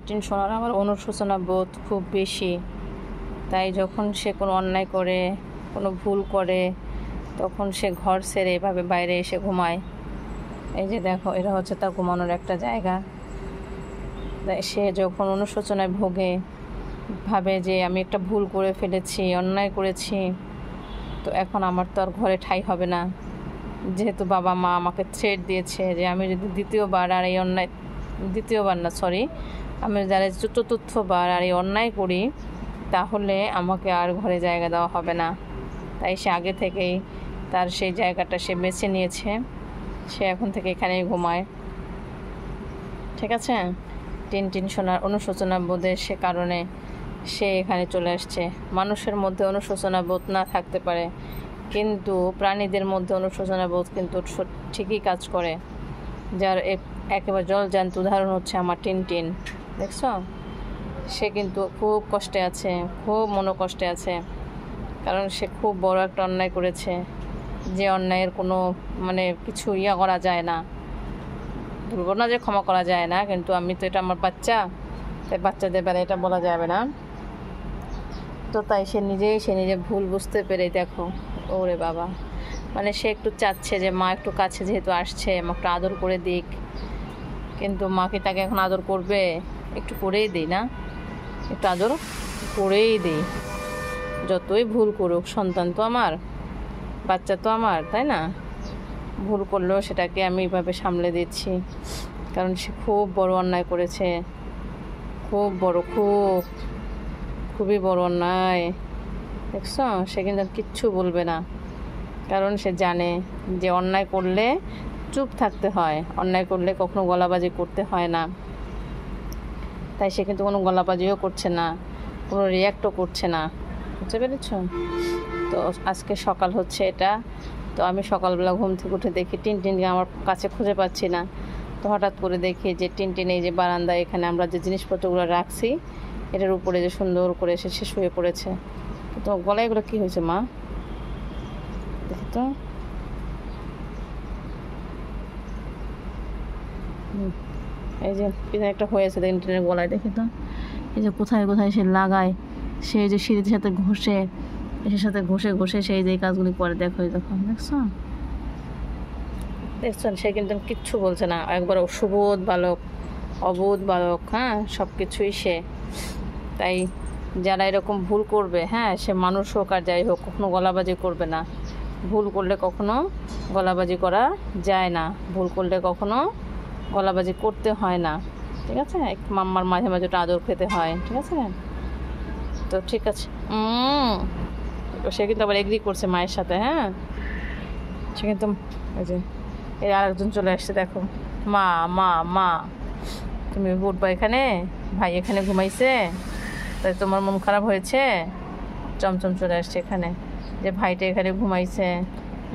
Tension আমার অনুশোচনা বোধ খুব বেশি। তাই যখন সে কোনো অন্যায় করে, কোনো ভুল করে, তখন সে ঘর ছেড়ে এভাবে বাইরে এসে ঘুমায়। এই যে দেখো, এটা হচ্ছে তার ঘুমানোর একটা জায়গা। সে যখন অনুশোচনায় ভোগে, ভাবে যে আমি একটা ভুল করে ফেলেছি, অন্যায় করেছি, তো এখন আমার তো আর ঘরে ঠাঁই হবে না। যেহেতু বাবা মা আমাকে থ্রেট দিয়েছে যে আমি যদি দ্বিতীয়বার আর এই অন্যায়, আমি যারা চতুর্থবার আর এই অন্যায় করি, তাহলে আমাকে আর ঘরে জায়গা দেওয়া হবে না। তাই সে আগে থেকেই তার সেই জায়গাটা সে বেছে নিয়েছে। সে এখন থেকে এখানেই ঘুমায়। ঠিক আছে, টেনশনার অনুশোচনা বোধের সে কারণে সে এখানে চলে আসছে। মানুষের মধ্যে অনুশোচনা বোধ না থাকতে পারে, কিন্তু প্রাণীদের মধ্যে অনুশোচনা বোধ কিন্তু ঠিকই কাজ করে। যার একেবারে জলজান্ত উদাহরণ হচ্ছে আমার টিনটিন। দেখছ, সে কিন্তু খুব কষ্টে আছে, খুব মনোকষ্টে আছে, কারণ সে খুব বড় একটা অন্যায় করেছে, যে অন্যায়ের কোনো কিছু করা যায় না। বলবো না যে ক্ষমা করা যায় না, কিন্তু আমি তো এটা আমার বাচ্চা, তাই বাচ্চাদের বেলায় এটা বলা যাবে না। তো তাই সে নিজে ভুল বুঝতে পেরে দেখো, ওরে বাবা, সে একটু চাচ্ছে যে মা একটু কাছে যেহেতু আসছে, মা একটু আদর করে দিক। কিন্তু মা কি তাকে এখন আদর করবে? একটু করেই দিই না, একটু আদর করেই দিই। যতই ভুল করুক, সন্তান তো আমার, বাচ্চা তো আমার, তাই না? ভুল করলেও সেটাকে আমি এইভাবে সামলে দিচ্ছি, কারণ সে খুব বড় অন্যায় করেছে, খুব বড়, খুবই বড় অন্যায়। দেখছ, সে কিন্তু কিচ্ছু বলবে না, কারণ সে জানে যে অন্যায় করলে চুপ থাকতে হয়, অন্যায় করলে কখনো গলাবাজি করতে হয় না। তাই সে কিন্তু কোনো গলাবাজিও করছে না, কোনো রিয়াক্টও করছে না। বুঝতে পেরেছ? তো আজকে সকাল হচ্ছে এটা। তো আমি সকালবেলা ঘুম থেকে উঠে দেখি টিনটিনকে আমার কাছে খুঁজে পাচ্ছি না। তো হঠাৎ করে দেখি যে টিনটিন এই যে বারান্দায় এখানে আমরা যে জিনিসপত্রগুলো রাখছি, এটার উপরে যে সুন্দর করে এসে সে শুয়ে পড়েছে। তো গলায় এগুলো কী হয়েছে মা? দেখি তো। এই যে পিছনে একটা হয়েছে টিনটিনের গলায়, দেখি তো। এই যে কোথায় কোথায় সে লাগায়, সে যে সিঁড়ির সাথে ঘষে, এসের সাথে ঘষে সেই যে কাজগুলি করে। দেখো দেখছেন, সে কিন্তু কিচ্ছু বলছে না, একবার অসুবোধ বালক, অবোধ বালক। হ্যাঁ, সব কিছুই সে। তাই যারা এরকম ভুল করবে, হ্যাঁ, সে মানুষ হোক আর যাই হোক, কখনো গলাবাজি করবে না। ভুল করলে কখনো গলাবাজি করা যায় না, ভুল করলে কখনো গলাবাজি করতে হয় না। ঠিক আছে, মাম্মার মাঝে মাঝে ওটা আদর খেতে হয়। ঠিক আছে, তো ঠিক আছে। সে কিন্তু আবার এগ্রি করছে মায়ের সাথে। হ্যাঁ, সে কিন্তু ওই যে এই আরেকজন চলে আসছে, দেখো, মা মা মা তুমি উঠবা এখানে, ভাই এখানে ঘুমাইছে, তাই তোমার মন খারাপ হয়েছে? চমচম চলে আসছে এখানে, যে ভাইটা এখানে ঘুমাইছে।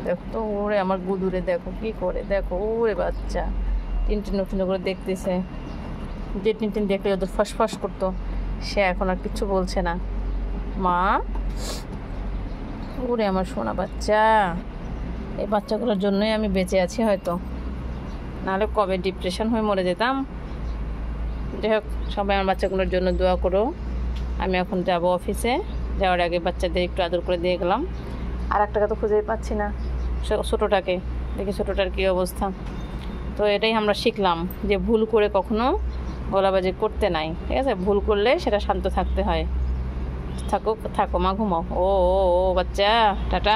দেখো তো, ওরে আমার গুদুরে দেখো কি করে, দেখো ওরে বাচ্চা। টিনটিন করে দেখতেছে, যে টিনটিন দেখলে ওদের ফসফস করতো, সে এখন আর কিচ্ছু বলছে না। মা, ওরে আমার সোনা বাচ্চা। এই বাচ্চাগুলোর জন্যই আমি বেঁচে আছি হয়তো, নাহলে কবে ডিপ্রেশন হয়ে মরে যেতাম। যাই হোক, সবাই আমার বাচ্চাগুলোর জন্য দোয়া করো। আমি এখন যাব অফিসে, যাওয়ার আগে বাচ্চাদের একটু আদর করে দিয়ে গেলাম। আর একটাকে তো খুঁজেই পাচ্ছি না, ছোটোটাকে দেখি, ছোটোটার কী অবস্থা। তো এটাই আমরা শিখলাম যে ভুল করে কখনো গলাবাজি করতে নাই। ঠিক আছে, ভুল করলে সেটা শান্ত থাকতে হয়। থাকো মা, ঘুমাও। ও বাচ্চা, টাটা।